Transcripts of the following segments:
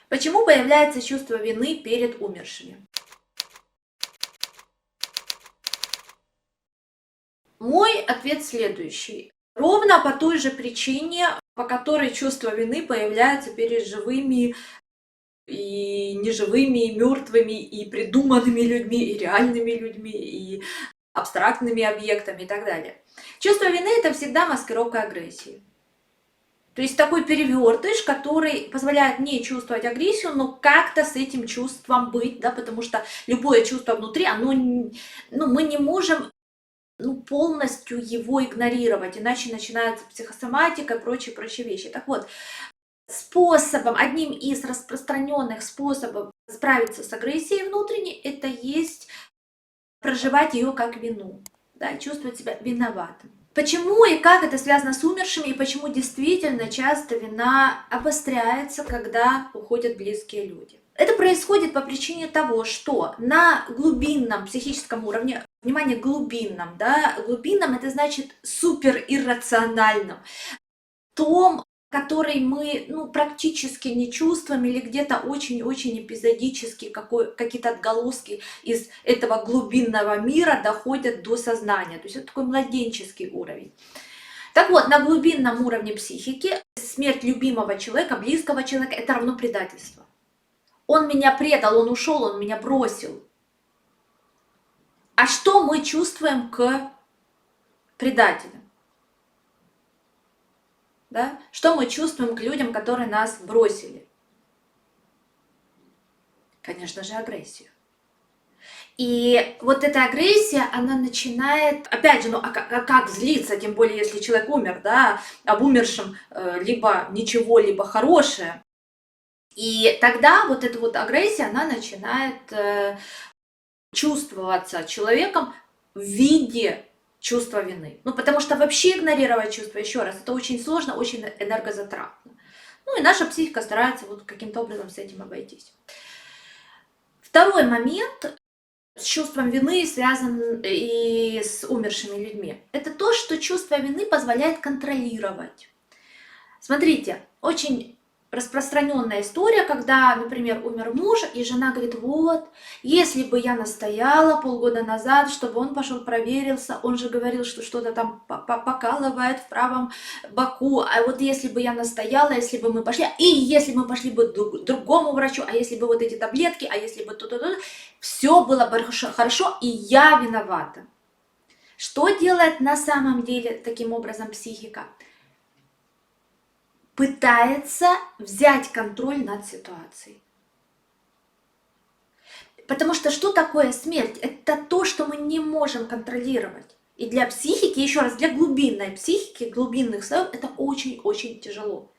Почему появляется чувство вины перед умершими? Мой ответ следующий. Ровно по той же причине, по которой чувство вины появляется перед живыми и неживыми, и мертвыми, и придуманными людьми, и реальными людьми, и абстрактными объектами и так далее. Чувство вины – это всегда маскировка агрессии. То есть такой перевертыш, который позволяет не чувствовать агрессию, но как-то с этим чувством быть, да, потому что любое чувство внутри, оно, мы не можем полностью его игнорировать, иначе начинается психосоматика и прочие вещи. Так вот, одним из распространенных способов справиться с агрессией внутренней, это есть проживать ее как вину, да, чувствовать себя виноватым. Почему и как это связано с умершими, и почему действительно часто вина обостряется, когда уходят близкие люди? Это происходит по причине того, что на глубинном психическом уровне, внимание, глубинном, да, глубинном это значит супер иррациональном, том, который мы практически не чувствуем или где-то очень-очень эпизодически какие-то отголоски из этого глубинного мира доходят до сознания. То есть это такой младенческий уровень. Так вот, на глубинном уровне психики смерть любимого человека, близкого человека, это равно предательство. Он меня предал, он ушел, он меня бросил. А что мы чувствуем к предателям? Да? Что мы чувствуем к людям, которые нас бросили? Конечно же, агрессию. И вот эта агрессия, она начинает, опять же, как злиться, тем более, если человек умер, да, об умершем либо ничего, либо хорошее. И тогда вот эта вот агрессия, она начинает чувствоваться человеком в виде чувства вины. Потому что вообще игнорировать чувство, еще раз, это очень сложно, очень энергозатратно. И наша психика старается вот каким-то образом с этим обойтись. Второй момент с чувством вины связан и с умершими людьми. Это то, что чувство вины позволяет контролировать. Смотрите, очень распространенная история, когда, например, умер муж, и жена говорит: вот, если бы я настояла полгода назад, чтобы он пошел проверился, он же говорил, что что-то там покалывает в правом боку, а вот если бы я настояла, если бы мы пошли, и если мы пошли бы к другому врачу, а если бы вот эти таблетки, а если бы то-то, все было бы хорошо, и я виновата. Что делает на самом деле таким образом психика? Пытается взять контроль над ситуацией. Потому что такое смерть? Это то, что мы не можем контролировать. И для психики, еще раз, для глубинной психики, глубинных слоев, это очень-очень тяжело.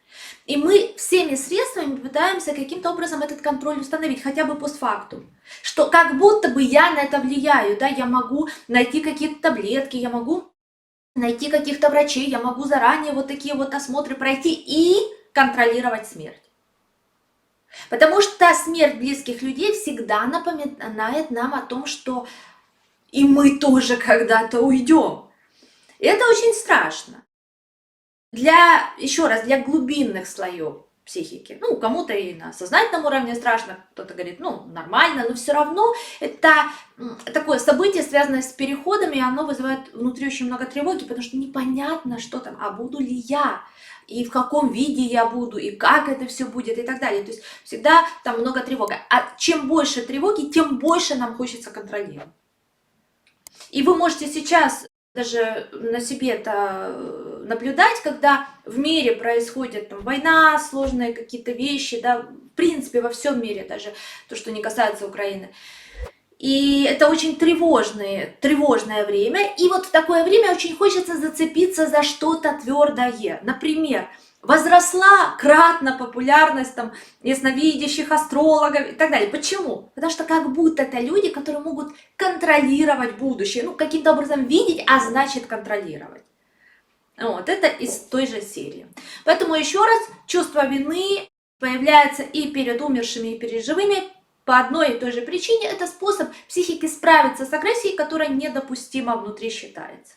И мы всеми средствами пытаемся каким-то образом этот контроль установить, хотя бы постфактум. Что как будто бы я на это влияю, да, я могу найти какие-то таблетки, я могу найти каких-то врачей, я могу заранее вот такие вот осмотры пройти и контролировать смерть. Потому что смерть близких людей всегда напоминает нам о том, что и мы тоже когда-то уйдем. И это очень страшно. Еще раз, для глубинных слоев психики. Кому-то и на сознательном уровне страшно, кто-то говорит, нормально, но все равно это такое событие, связанное с переходами, и оно вызывает внутри очень много тревоги, потому что непонятно, что там, а буду ли я, и в каком виде я буду, и как это все будет, и так далее. То есть всегда там много тревоги. А чем больше тревоги, тем больше нам хочется контролировать. И вы можете сейчас даже на себе это наблюдать, когда в мире происходит война, сложные какие-то вещи, да, в принципе во всем мире, даже то, что не касается Украины. И это очень тревожное время. И вот в такое время очень хочется зацепиться за что-то твердое. Например, возросла кратно популярность ясновидящих, астрологов и так далее. Почему? Потому что как будто это люди, которые могут контролировать будущее. Каким-то образом видеть, а значит контролировать. Вот, это из той же серии. Поэтому еще раз, чувство вины появляется и перед умершими, и перед живыми. По одной и той же причине это способ психики справиться с агрессией, которая недопустима внутри считается.